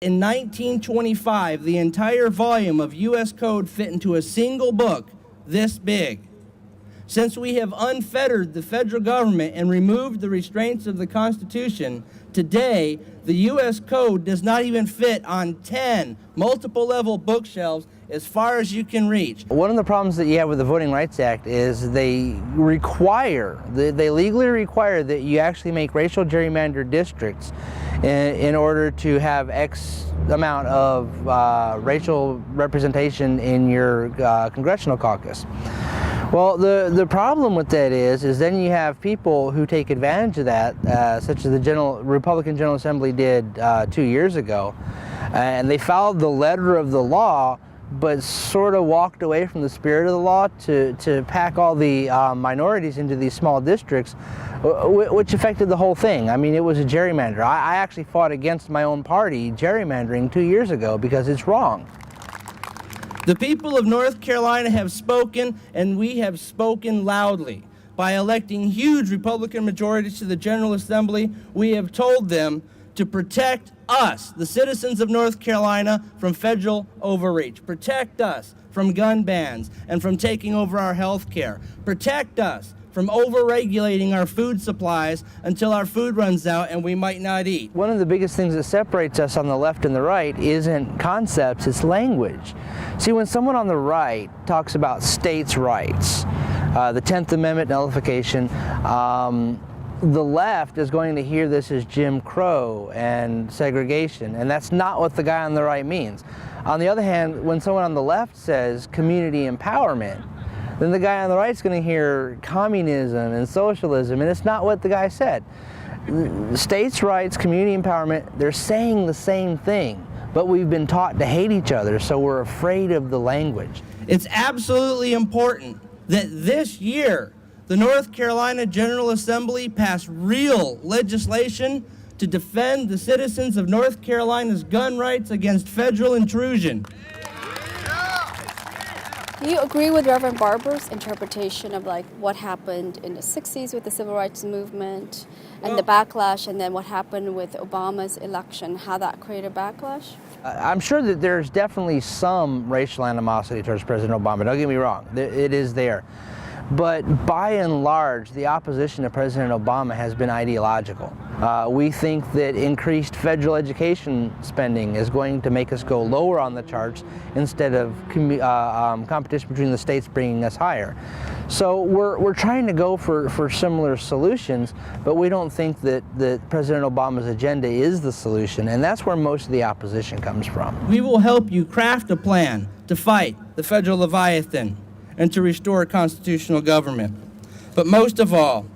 In 1925, the entire volume of U.S. Code fit into a single book this big. Since we have unfettered the federal government and removed the restraints of the Constitution, today the U.S. Code does not even fit on 10 multiple-level bookshelves as far as you can reach. One of the problems that you have with the Voting Rights Act is they legally require that you actually make racial gerrymandered districts in order to have X amount of racial representation in your congressional caucus. Well, the problem with that is then you have people who take advantage of that, such as the Republican General Assembly did 2 years ago, and they followed the letter of the law, but sort of walked away from the spirit of the law to pack all the minorities into these small districts, which affected the whole thing. I mean, it was a gerrymander. I actually fought against my own party gerrymandering 2 years ago because it's wrong. The people of North Carolina have spoken, and we have spoken loudly. By electing huge Republican majorities to the General Assembly, we have told them to protect us, the citizens of North Carolina, from federal overreach. Protect us from gun bans and from taking over our health care. Protect us from over-regulating our food supplies until our food runs out and we might not eat. One of the biggest things that separates us on the left and the right isn't concepts, it's language. See, when someone on the right talks about states' rights, the 10th Amendment nullification, the left is going to hear this as Jim Crow and segregation, and that's not what the guy on the right means. On the other hand, when someone on the left says community empowerment, then the guy on the right is going to hear communism and socialism, and it's not what the guy said. States' rights, community empowerment, they're saying the same thing, but we've been taught to hate each other, so we're afraid of the language. It's absolutely important that this year the North Carolina General Assembly pass real legislation to defend the citizens of North Carolina's gun rights against federal intrusion. Do you agree with Reverend Barber's interpretation of what happened in the 60s with the civil rights movement and the backlash, and then what happened with Obama's election, how that created backlash? I'm sure that there's definitely some racial animosity towards President Obama. Don't get me wrong, it is there. But by and large, the opposition to President Obama has been ideological. We think that increased federal education spending is going to make us go lower on the charts instead of competition between the states bringing us higher. So we're trying to go for similar solutions, but we don't think that President Obama's agenda is the solution, and that's where most of the opposition comes from. We will help you craft a plan to fight the federal Leviathan and to restore constitutional government. But most of all,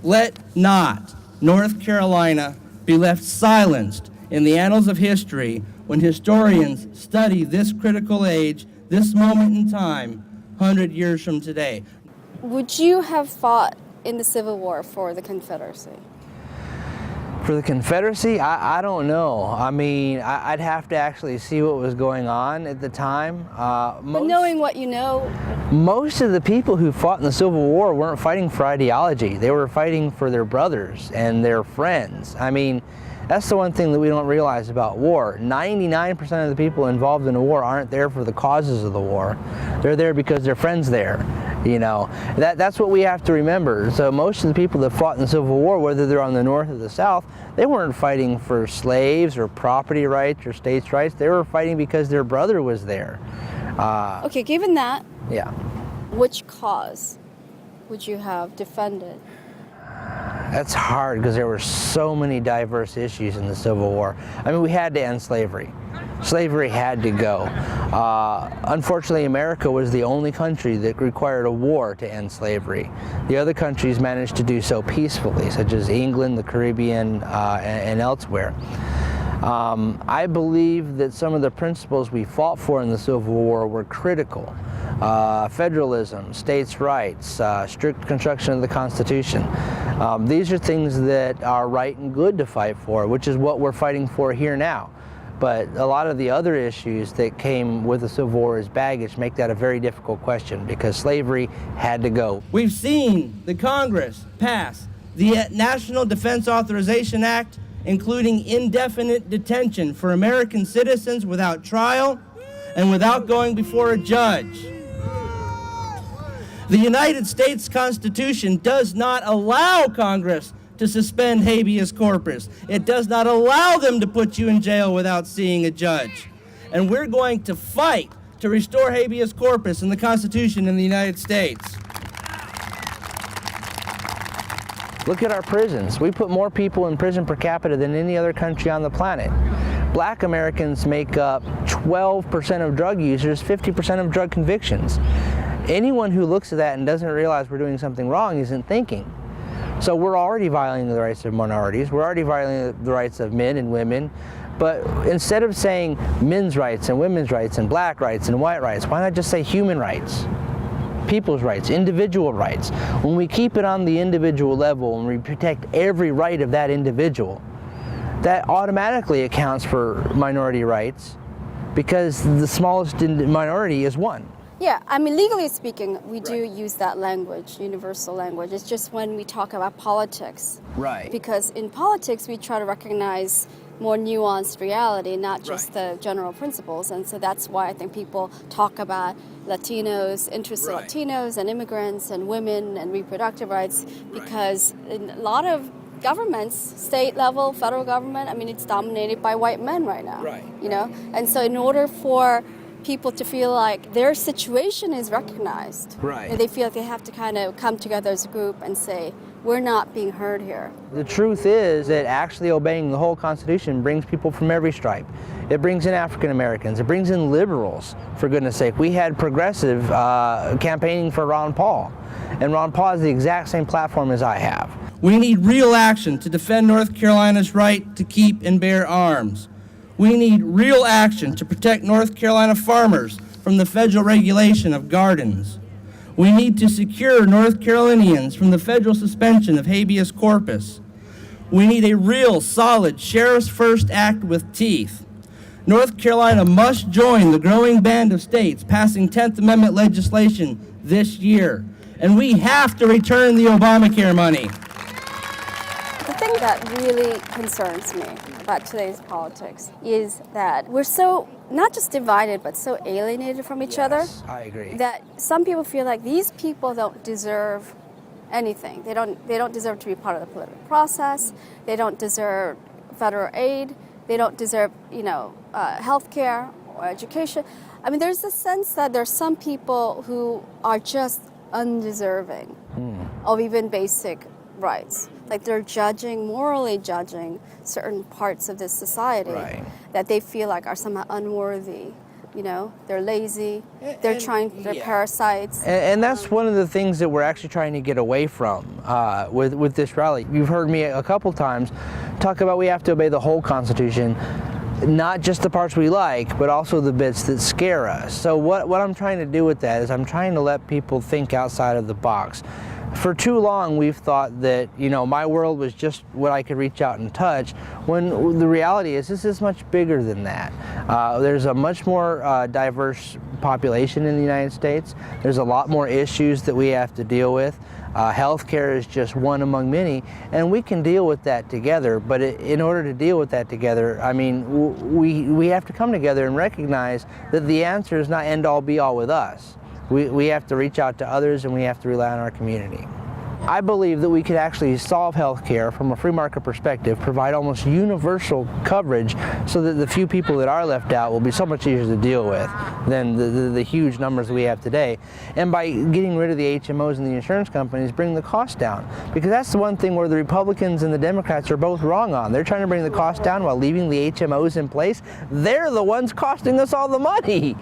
let not North Carolina be left silenced in the annals of history when historians study this critical age, this moment in time, 100 years from today. Would you have fought in the Civil War for the Confederacy? For the Confederacy, I don't know. I mean, I'd have to actually see what was going on at the time. But knowing what you know, most of the people who fought in the Civil War weren't fighting for ideology. They were fighting for their brothers and their friends. I mean, that's the one thing that we don't realize about war. 99% of the people involved in a war aren't there for the causes of the war. They're there because their friend's there. You know, that's what we have to remember. So most of the people that fought in the Civil War, whether they're on the North or the South, they weren't fighting for slaves or property rights or states' rights. They were fighting because their brother was there. Okay, given that, yeah, which cause would you have defended? That's hard because there were so many diverse issues in the Civil War. I mean, we had to end slavery. Slavery had to go. Unfortunately, America was the only country that required a war to end slavery. The other countries managed to do so peacefully, such as England, the Caribbean, and elsewhere. I believe that some of the principles we fought for in the Civil War were critical. Federalism, states' rights, strict construction of the Constitution. These are things that are right and good to fight for, which is what we're fighting for here now. But a lot of the other issues that came with the Civil War as baggage make that a very difficult question because slavery had to go. We've seen the Congress pass the National Defense Authorization Act including indefinite detention for American citizens without trial and without going before a judge. The United States Constitution does not allow Congress to suspend habeas corpus. It does not allow them to put you in jail without seeing a judge. And we're going to fight to restore habeas corpus in the Constitution in the United States. Look at our prisons. We put more people in prison per capita than any other country on the planet. Black Americans make up 12% of drug users, 50% of drug convictions. Anyone who looks at that and doesn't realize we're doing something wrong isn't thinking. So we're already violating the rights of minorities. We're already violating the rights of men and women. But instead of saying men's rights and women's rights and black rights and white rights, why not just say human rights? People's rights, individual rights. When we keep it on the individual level and we protect every right of that individual, that automatically accounts for minority rights because the smallest minority is one. Yeah, I mean, legally speaking, we do use that language, universal language. It's just when we talk about politics. Right. Because in politics, we try to recognize more nuanced reality, not just the general principles. And so that's why I think people talk about Latinos, interests of Latinos and immigrants and women and reproductive rights, because in a lot of governments, state level, federal government, I mean, it's dominated by white men right now. You know? And so in order for people to feel like their situation is recognized, and they feel like they have to kind of come together as a group and say, we're not being heard here. The truth is that actually obeying the whole Constitution brings people from every stripe. It brings in African Americans. It brings in liberals, for goodness sake. We had progressive campaigning for Ron Paul, and Ron Paul has the exact same platform as I have. We need real action to defend North Carolina's right to keep and bear arms. We need real action to protect North Carolina farmers from the federal regulation of gardens. We need to secure North Carolinians from the federal suspension of habeas corpus. We need a real, solid Sheriff's First Act with teeth. North Carolina must join the growing band of states passing 10th Amendment legislation this year. And we have to return the Obamacare money. The thing that really concerns me about today's politics is that we're so not just divided but so alienated from each other. I agree. That some people feel like these people don't deserve anything. They don't deserve to be part of the political process. They don't deserve federal aid. They don't deserve, health care or education. I mean, there's a sense that there's some people who are just undeserving of even basic rights. Like they're morally judging certain parts of this society that they feel like are somehow unworthy. They're lazy, they're parasites. And that's one of the things that we're actually trying to get away from with this rally. You've heard me a couple times talk about we have to obey the whole Constitution, not just the parts we like, but also the bits that scare us. So what I'm trying to do with that is I'm trying to let people think outside of the box. For too long, we've thought that, my world was just what I could reach out and touch, when the reality is this is much bigger than that. There's a much more diverse population in the United States. There's a lot more issues that we have to deal with. Healthcare is just one among many, and we can deal with that together. But in order to deal with that together, I mean, we have to come together and recognize that the answer is not end-all be-all with us. We have to reach out to others, and we have to rely on our community. I believe that we could actually solve health care from a free market perspective, provide almost universal coverage so that the few people that are left out will be so much easier to deal with than the huge numbers that we have today. And by getting rid of the HMOs and the insurance companies, bring the cost down. Because that's the one thing where the Republicans and the Democrats are both wrong on. They're trying to bring the cost down while leaving the HMOs in place. They're the ones costing us all the money.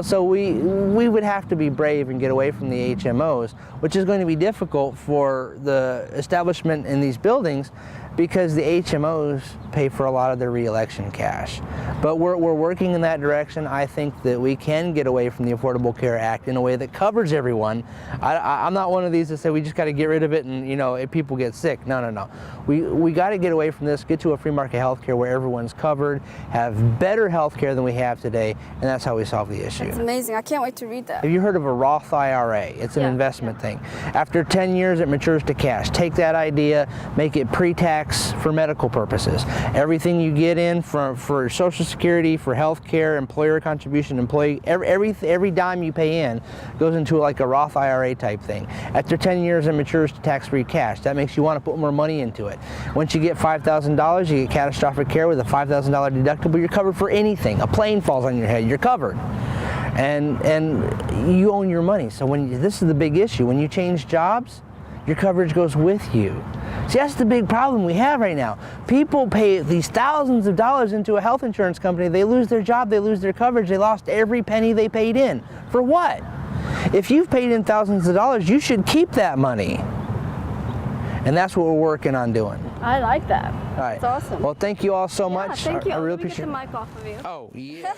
So we would have to be brave and get away from the HMOs, which is going to be difficult for the establishment in these buildings because the HMOs pay for a lot of their re-election cash. But we're working in that direction. I think that we can get away from the Affordable Care Act in a way that covers everyone. I'm not one of these that say we just got to get rid of it and if people get sick. No. We got to get away from this, get to a free market health care where everyone's covered, have better health care than we have today, and that's how we solve the issue. It's amazing. I can't wait to read that. Have you heard of a Roth IRA? It's an investment thing. After 10 years, it matures to cash. Take that idea, make it pre-tax, tax for medical purposes. Everything you get in for Social Security, for health care, employer contribution, every dime you pay in goes into like a Roth IRA type thing. After 10 years, it matures to tax-free cash. That makes you want to put more money into it. Once you get $5,000, you get catastrophic care with a $5,000 deductible. You're covered for anything. A plane falls on your head, you're covered. And you own your money. So this is the big issue. When you change jobs, your coverage goes with you. See, that's the big problem we have right now. People pay these thousands of dollars into a health insurance company. They lose their job, they lose their coverage, they lost every penny they paid in. For what? If you've paid in thousands of dollars, you should keep that money. And that's what we're working on doing. I like that. All right. That's awesome. Well, thank you all so much. Thank you. I really Let me appreciate get it. the mic off of you. Oh, yeah.